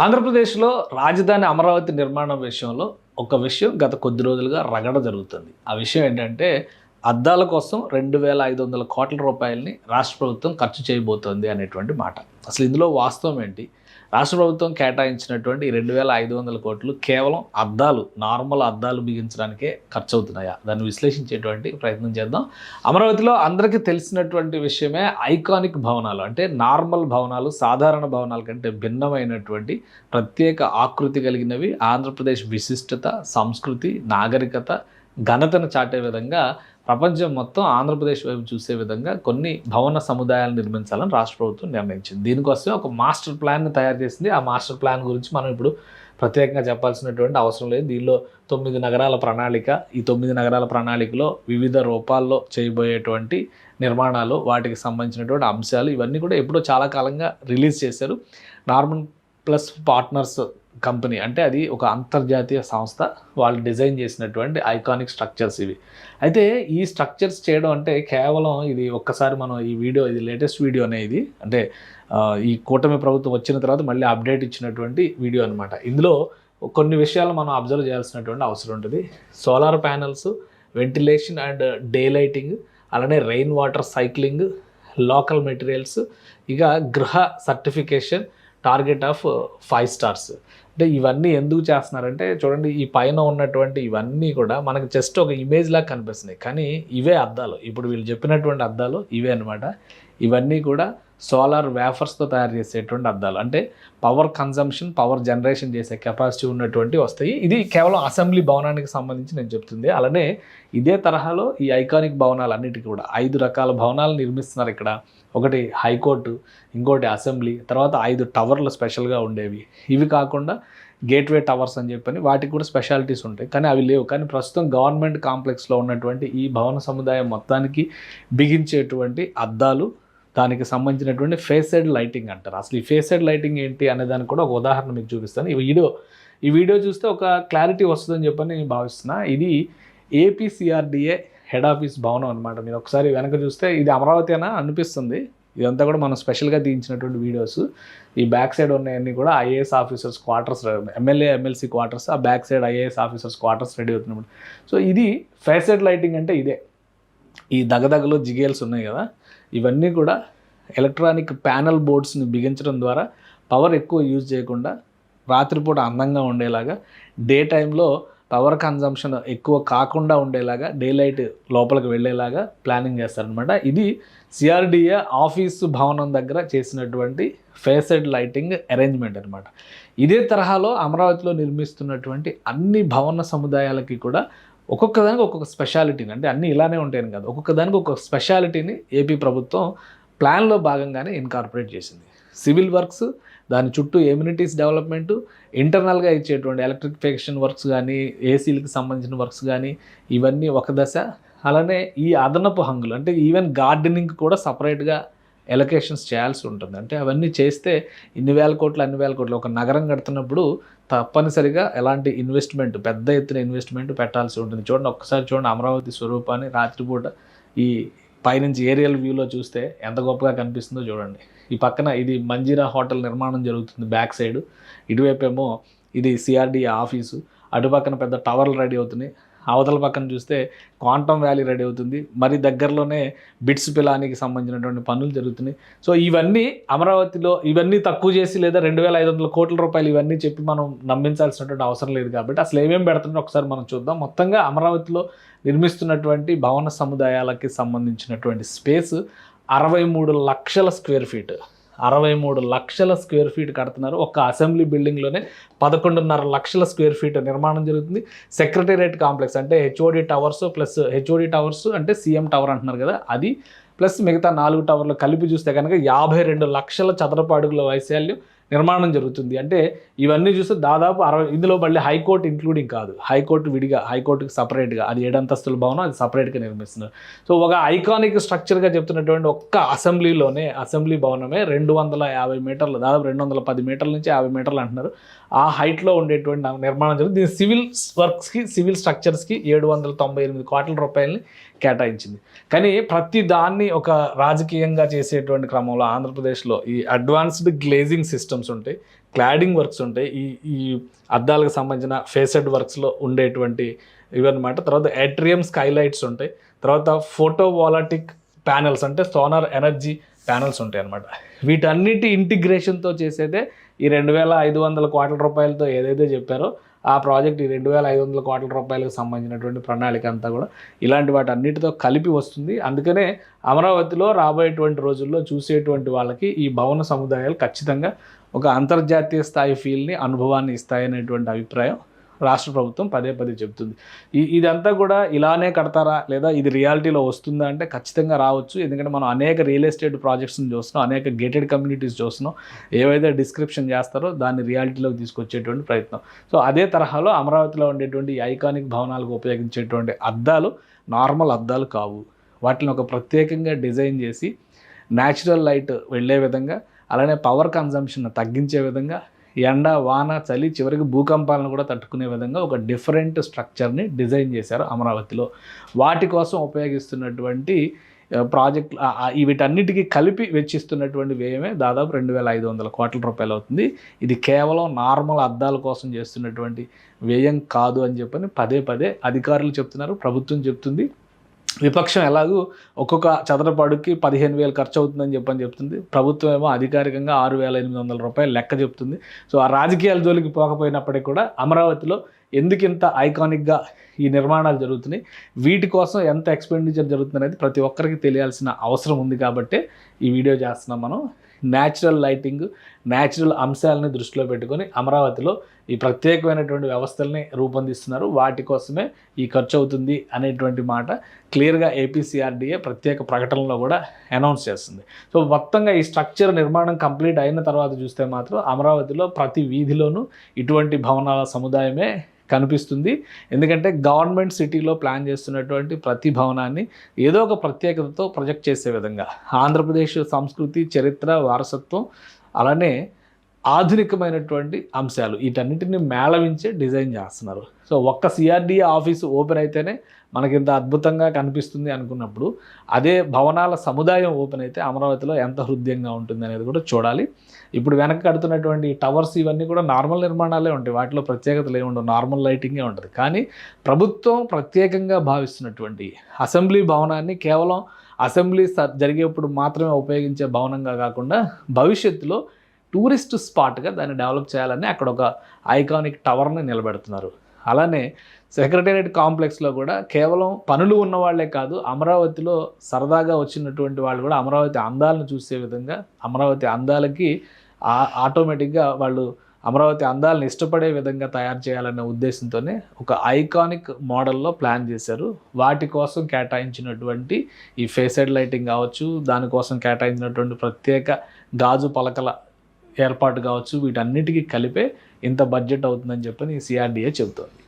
ఆంధ్రప్రదేశ్లో రాజధాని అమరావతి నిర్మాణం విషయంలో ఒక విషయం గత కొద్ది రోజులుగా రగడ జరుగుతుంది. ఆ విషయం ఏంటంటే అద్దాల కోసం 2,500 కోట్ల రూపాయలని రాష్ట్ర ప్రభుత్వం ఖర్చు చేయబోతోంది అనేటువంటి మాట. అసలు ఇందులో వాస్తవం ఏంటి? రాష్ట్ర ప్రభుత్వం కేటాయించినటువంటి 2,500 కోట్లు కేవలం అద్దాలు, నార్మల్ అద్దాలు బిగించడానికే ఖర్చు అవుతున్నాయా? దాన్ని విశ్లేషించేటువంటి ప్రయత్నం చేద్దాం. అమరావతిలో అందరికీ తెలిసినటువంటి విషయమే ఐకానిక్ భవనాలు. అంటే నార్మల్ భవనాలు, సాధారణ భవనాల కంటే భిన్నమైనటువంటి ప్రత్యేక ఆకృతి కలిగినవి, ఆంధ్రప్రదేశ్ విశిష్టత, సంస్కృతి, నాగరికత, ఘనతను చాటే విధంగా ప్రపంచం మొత్తం ఆంధ్రప్రదేశ్ వైపు చూసే విధంగా కొన్ని భవన సముదాయాలు నిర్మించాలని రాష్ట్ర ప్రభుత్వం నిర్ణయించింది. దీనికోసమే ఒక మాస్టర్ ప్లాన్ని తయారు చేసింది. ఆ మాస్టర్ ప్లాన్ గురించి మనం ఇప్పుడు ప్రత్యేకంగా చెప్పాల్సినటువంటి అవసరం లేదు. దీనిలో 9 నగరాల ప్రణాళిక, ఈ 9 నగరాల ప్రణాళికలో వివిధ రూపాల్లో చేయబోయేటువంటి నిర్మాణాలు, వాటికి సంబంధించినటువంటి అంశాలు ఇవన్నీ కూడా ఎప్పుడో చాలా కాలంగా రిలీజ్ చేశారు. నార్మన్ ప్లస్ పార్ట్నర్స్ కంపెనీ, అంటే అది ఒక అంతర్జాతీయ సంస్థ, వాళ్ళు డిజైన్ చేసినటువంటి ఐకానిక్ స్ట్రక్చర్స్ ఇవి. అయితే ఈ స్ట్రక్చర్స్ చేయడం అంటే కేవలం ఇది ఒక్కసారి మనం ఈ వీడియో, ఇది లేటెస్ట్ వీడియోనే ఇది, అంటే ఈ కూటమి ప్రభుత్వం వచ్చిన తర్వాత మళ్ళీ అప్డేట్ ఇచ్చినటువంటి వీడియో అనమాట. ఇందులో కొన్ని విషయాలు మనం అబ్జర్వ్ చేయాల్సినటువంటి అవసరం ఉంటుంది. Solar panels, ventilation and day lighting, అలానే rain water cycling, local materials, ఇక గృహ సర్టిఫికేషన్, టార్గెట్ ఆఫ్ 5 స్టార్స్. అంటే ఇవన్నీ ఎందుకు చేస్తున్నారంటే చూడండి, ఈ పైన ఉన్నటువంటి ఇవన్నీ కూడా మనకు జస్ట్ ఒక ఇమేజ్ లాగా కనిపిస్తున్నాయి, కానీ ఇవే అద్దాలు. ఇప్పుడు వీళ్ళు చెప్పినటువంటి అద్దాలు ఇవే అనమాట. ఇవన్నీ కూడా సోలార్ వేఫర్స్తో తయారు చేసేటువంటి అద్దాలు. అంటే పవర్ కన్జంప్షన్, పవర్ జనరేషన్ చేసే కెపాసిటీ ఉన్నటువంటి వస్తాయి. ఇది కేవలం అసెంబ్లీ భవనానికి సంబంధించి నేను చెప్తుంది. అలానే ఇదే తరహాలో ఈ ఐకానిక్ భవనాలు అన్నిటికీ కూడా 5 రకాల భవనాలు నిర్మిస్తున్నారు ఇక్కడ. ఒకటి హైకోర్టు, ఇంకోటి అసెంబ్లీ, తర్వాత 5 టవర్లు స్పెషల్గా ఉండేవి. ఇవి కాకుండా గేట్వే టవర్స్ అని చెప్పని వాటికి కూడా స్పెషాలిటీస్ ఉంటాయి, కానీ అవి లేవు. కానీ ప్రస్తుతం గవర్నమెంట్ కాంప్లెక్స్లో ఉన్నటువంటి ఈ భవన సముదాయం మొత్తానికి బిగించేటువంటి అద్దాలు, దానికి సంబంధించినటువంటి ఫేసెడ్ లైటింగ్ అంటారు. అసలు ఈ ఫేసెడ్ లైటింగ్ ఏంటి అనే దానికి కూడా ఒక ఉదాహరణ మీకు చూపిస్తాను. ఈ వీడియో చూస్తే ఒక క్లారిటీ వస్తుందని చెప్పని నేను భావిస్తున్నా. ఇది ఏపీసీఆర్డీఏ హెడ్ ఆఫీస్ భవనం అనమాట. మీరు ఒకసారి వెనక చూస్తే ఇది అమరావతి అనా అనిపిస్తుంది. ఇదంతా కూడా మనం స్పెషల్గా తీయించినటువంటి వీడియోస్. ఈ బ్యాక్ సైడ్ ఉన్నాయన్నీ కూడా IAS officers quarters, MLA MLC quarters, ఆ back side IAS officers quarters ready అవుతున్నమాట. సో ఇది ఫేసెడ్ లైటింగ్ అంటే ఇదే. ఈ దగదగలు జిగేల్స్ ఉన్నాయి కదా, ఇవన్నీ కూడా ఎలక్ట్రానిక్ ప్యానల్ బోర్డ్స్ని బిగించడం ద్వారా పవర్ ఎక్కువ యూజ్ చేయకుండా రాత్రిపూట అందంగా ఉండేలాగా, డే టైంలో పవర్ కన్జంప్షన్ ఎక్కువ కాకుండా ఉండేలాగా, డే లైట్ లోపలికి వెళ్ళేలాగా ప్లానింగ్ చేస్తారనమాట. ఇది సిఆర్డిఏ ఆఫీసు భవనం దగ్గర చేసినటువంటి ఫేసెడ్ లైటింగ్ అరేంజ్మెంట్ అనమాట. ఇదే తరహాలో అమరావతిలో నిర్మిస్తున్నటువంటి అన్ని భవన సముదాయాలకి కూడా ఒక్కొక్క దానికి ఒక్కొక్క స్పెషాలిటీని, అంటే అన్నీ ఇలానే ఉంటాయని కాదు, ఒక్కొక్క దానికి ఒక్కొక్క స్పెషాలిటీని ఏపీ ప్రభుత్వం ప్లాన్లో భాగంగానే ఇన్కార్పొరేట్ చేసింది. సివిల్ వర్క్స్, దాని చుట్టూ ఎమ్యూనిటీస్ డెవలప్మెంటు, ఇంటర్నల్గా ఇచ్చేటువంటి ఎలక్ట్రిఫికేషన్ వర్క్స్ కానీ, ఏసీలకు సంబంధించిన వర్క్స్ కానీ, ఇవన్నీ ఒక దశ. అలానే ఈ అదనపు హంగులు, అంటే ఈవెన్ గార్డెనింగ్ కూడా సపరేట్గా ఎలొకేషన్స్ చేయాల్సి ఉంటుంది. అంటే అవన్నీ చేస్తే అన్ని వేల కోట్లు ఒక నగరం కడుతున్నప్పుడు తప్పనిసరిగా ఎలాంటి ఇన్వెస్ట్మెంట్, పెద్ద ఎత్తున ఇన్వెస్ట్మెంట్ పెట్టాల్సి ఉంటుంది. చూడండి, ఒక్కసారి చూడండి అమరావతి స్వరూపాన్ని రాత్రిపూట ఈ పైనుంచి ఏరియల్ వ్యూలో చూస్తే ఎంత గొప్పగా కనిపిస్తుందో చూడండి. ఈ పక్కన ఇది మంజీరా హోటల్ నిర్మాణం జరుగుతుంది బ్యాక్ సైడ్, ఇటువైపు ఏమో ఇది సిఆర్డీఏ ఆఫీసు, అటుపక్కన పెద్ద టవర్లు రెడీ అవుతున్నాయి, అవతల పక్కన చూస్తే క్వాంటమ్ వ్యాలీ రెడీ అవుతుంది, మరి దగ్గరలోనే బిట్స్ పిలానికి సంబంధించినటువంటి పనులు జరుగుతున్నాయి. సో ఇవన్నీ అమరావతిలో ఇవన్నీ తక్కువ చేసి లేదా 2,500 కోట్ల రూపాయలు ఇవన్నీ చెప్పి మనం నమ్మించాల్సినటువంటి అవసరం లేదు. కాబట్టి అసలు ఏమేమి పెడుతున్నారో ఒకసారి మనం చూద్దాం. మొత్తంగా అమరావతిలో నిర్మిస్తున్నటువంటి భవన సముదాయాలకి సంబంధించినటువంటి స్పేస్ 63 లక్షల స్క్వేర్ ఫీట్. 63 లక్షల స్క్వేర్ ఫీట్ కడుతున్నారు. ఒక్క అసెంబ్లీ బిల్డింగ్లోనే 11.5 లక్షల స్క్వేర్ ఫీట్ నిర్మాణం జరుగుతుంది. సెక్రటేరియట్ కాంప్లెక్స్, అంటే HOD towers plus HOD towers అంటే సీఎం టవర్ అంటున్నారు కదా, అది ప్లస్ మిగతా 4 టవర్లు కలిపి చూస్తే కనుక 52 లక్షల చదరపు అడుగుల వైశాల్యం నిర్మాణం జరుగుతుంది. అంటే ఇవన్నీ చూస్తే దాదాపు 60, ఇందులో మళ్ళీ హైకోర్టు ఇంక్లూడింగ్ కాదు, హైకోర్టు విడిగా, హైకోర్టుకి సపరేట్గా, అది 7 అంతస్తుల భవనం, అది సపరేట్గా నిర్మిస్తున్నారు. సో ఒక ఐకానిక్ స్ట్రక్చర్గా చెప్తున్నటువంటి ఒక్క అసెంబ్లీ భవనమే 250 మీటర్లు, దాదాపు 210 మీటర్ల నుంచి 50 మీటర్లు అంటున్నారు, ఆ హైట్లో ఉండేటువంటి నిర్మాణం జరుగుతుంది. దీని సివిల్ వర్క్స్కి, సివిల్ స్ట్రక్చర్స్కి 798 కోట్ల రూపాయలని కేటాయించింది. కానీ ప్రతి దాన్ని ఒక రాజకీయంగా చేసేటువంటి క్రమంలో ఆంధ్రప్రదేశ్లో ఈ అడ్వాన్స్డ్ గ్లేజింగ్ సిస్టమ్స్ ఉంటాయి, క్లాడింగ్ వర్క్స్ ఉంటాయి, ఈ ఈ అద్దాలకు సంబంధించిన ఫేసెడ్ వర్క్స్లో ఉండేటువంటి ఇవన్నమాట. తర్వాత ఏట్రియం స్కైలైట్స్ ఉంటాయి, తర్వాత ఫోటో వాలటిక్ ప్యానెల్స్ అంటే సోలార్ ఎనర్జీ ప్యానెల్స్ ఉంటాయి అన్నమాట. వీటన్నిటి ఇంటిగ్రేషన్తో చేసేదే ఈ 2,500 కోట్ల రూపాయలతో ఏదైతే చెప్పారో ఆ ప్రాజెక్ట్, ఈ 2,500 కోట్ల రూపాయలకు సంబంధించినటువంటి ప్రణాళిక అంతా కూడా ఇలాంటి వాటి అన్నిటితో కలిపి వస్తుంది. అందుకనే అమరావతిలో రాబోయేటువంటి రోజుల్లో చూసేటువంటి వాళ్ళకి ఈ భవన సముదాయాలు ఖచ్చితంగా ఒక అంతర్జాతీయ స్థాయి ఫీల్ని, అనుభవాన్ని ఇస్తాయనేటువంటి అభిప్రాయం రాష్ట్ర ప్రభుత్వం పదే పదే చెబుతుంది. ఇదంతా కూడా ఇలానే కడతారా లేదా ఇది రియాలిటీలో వస్తుందా అంటే ఖచ్చితంగా రావచ్చు. ఎందుకంటే మనం అనేక రియల్ ఎస్టేట్ ప్రాజెక్ట్స్ని చూస్తున్నాం, అనేక గేటెడ్ కమ్యూనిటీస్ చూస్తున్నాం. ఏవైతే డిస్క్రిప్షన్ చేస్తారో దాన్ని రియాలిటీలోకి తీసుకొచ్చేటువంటి ప్రయత్నం. సో అదే తరహాలో అమరావతిలో ఉండేటువంటి ఐకానిక్ భవనాలకు ఉపయోగించేటువంటి అద్దాలు నార్మల్ అద్దాలు కావు. వాటిని ఒక ప్రత్యేకంగా డిజైన్ చేసి న్యాచురల్ లైట్ వెళ్ళే విధంగా, అలానే పవర్ కన్జంప్షన్ తగ్గించే విధంగా, ఎండ వాన చలి చివరికి భూకంపాలను కూడా తట్టుకునే విధంగా ఒక డిఫరెంట్ స్ట్రక్చర్ని డిజైన్ చేశారు అమరావతిలో. వాటి కోసం ఉపయోగిస్తున్నటువంటి ప్రాజెక్ట్ వీటన్నిటికీ కలిపి వెచ్చిస్తున్నటువంటి వ్యయమే దాదాపు 2,500 కోట్ల రూపాయలు అవుతుంది. ఇది కేవలం నార్మల్ అద్దాల కోసం చేస్తున్నటువంటి వ్యయం కాదు అని చెప్పని పదే పదే అధికారులు చెప్తున్నారు, ప్రభుత్వం చెప్తుంది. విపక్షం ఎలాగూ ఒక్కొక్క చదరపు అడుగుకి 15,000 ఖర్చు అవుతుందని చెప్తుంది. ప్రభుత్వం ఏమో అధికారికంగా 6,800 రూపాయలు లెక్క చెప్తుంది. సో ఆ రాజకీయాల జోలికి పోకపోయినప్పటికీ కూడా అమరావతిలో ఎందుకు ఇంత ఐకానిక్గా ఈ నిర్మాణాలు జరుగుతున్నాయి, వీటి కోసం ఎంత ఎక్స్పెండిచర్ జరుగుతుంది అనేది ప్రతి ఒక్కరికి తెలియాల్సిన అవసరం ఉంది. కాబట్టే ఈ వీడియో చేస్తున్నాం మనం. న్యాచురల్ లైటింగ్, న్యాచురల్ అంశాలని దృష్టిలో పెట్టుకొని అమరావతిలో ఈ ప్రత్యేకమైనటువంటి వ్యవస్థల్ని రూపొందిస్తున్నారు. వాటి కోసమే ఈ ఖర్చు అవుతుంది అనేటువంటి మాట క్లియర్గా ఏపీసీఆర్డీఏ ప్రత్యేక ప్రకటనలో కూడా అనౌన్స్ చేస్తుంది. సో మొత్తంగా ఈ స్ట్రక్చర్ నిర్మాణం కంప్లీట్ అయిన తర్వాత చూస్తే మాత్రం అమరావతిలో ప్రతి వీధిలోనూ ఇటువంటి భవనాల సముదాయమే కనిపిస్తుంది. ఎందుకంటే గవర్నమెంట్ సిటీలో ప్లాన్ చేస్తున్నటువంటి ప్రతి భవనాన్ని ఏదో ఒక ప్రత్యేకతతో ప్రొజెక్ట్ చేసే విధంగా ఆంధ్రప్రదేశ్ సంస్కృతి, చరిత్ర, వారసత్వం, అలానే ఆధునికమైనటువంటి అంశాలు వీటన్నిటిని మేళవించే డిజైన్ చేస్తున్నారు. సో ఒక్క సిఆర్డీఏ ఆఫీసు ఓపెన్ అయితేనే మనకి ఇంత అద్భుతంగా కనిపిస్తుంది అనుకున్నప్పుడు అదే భవనాల సముదాయం ఓపెన్ అయితే అమరావతిలో ఎంత హృదయంగా ఉంటుంది అనేది కూడా చూడాలి. ఇప్పుడు వెనక కడుతున్నటువంటి టవర్స్ ఇవన్నీ కూడా నార్మల్ నిర్మాణాలే ఉంటాయి, వాటిలో ప్రత్యేకతలు ఏమి ఉండవు, నార్మల్ లైటింగే ఉంటుంది. కానీ ప్రభుత్వం ప్రత్యేకంగా భావిస్తున్నటువంటి అసెంబ్లీ భవనాన్ని కేవలం అసెంబ్లీ జరిగేప్పుడు మాత్రమే ఉపయోగించే భవనంగా కాకుండా భవిష్యత్తులో టూరిస్ట్ స్పాట్గా దాన్ని డెవలప్ చేయాలని అక్కడ ఒక ఐకానిక్ టవర్ని నిలబెడుతున్నారు. అలానే సెక్రటేరియట్ కాంప్లెక్స్లో కూడా కేవలం పనులు ఉన్న వాళ్ళే కాదు, అమరావతిలో సరదాగా వచ్చినటువంటి వాళ్ళు కూడా అమరావతి అందాలను చూసే విధంగా, అమరావతి అందాలకి ఆటోమేటిక్గా వాళ్ళు అమరావతి అందాలను ఇష్టపడే విధంగా తయారు చేయాలనే ఉద్దేశంతోనే ఒక ఐకానిక్ మోడల్లో ప్లాన్ చేశారు. వాటి కోసం కేటాయించినటువంటి ఈ ఫేసెడ్ లైటింగ్ కావచ్చు, దానికోసం కేటాయించినటువంటి ప్రత్యేక గాజు పలకల ఏర్పాటు కావచ్చు, వీటన్నిటికీ కలిపే ఇంత బడ్జెట్ అవుతుందని చెప్పని ఈ సిఆర్డీఏ చెబుతోంది.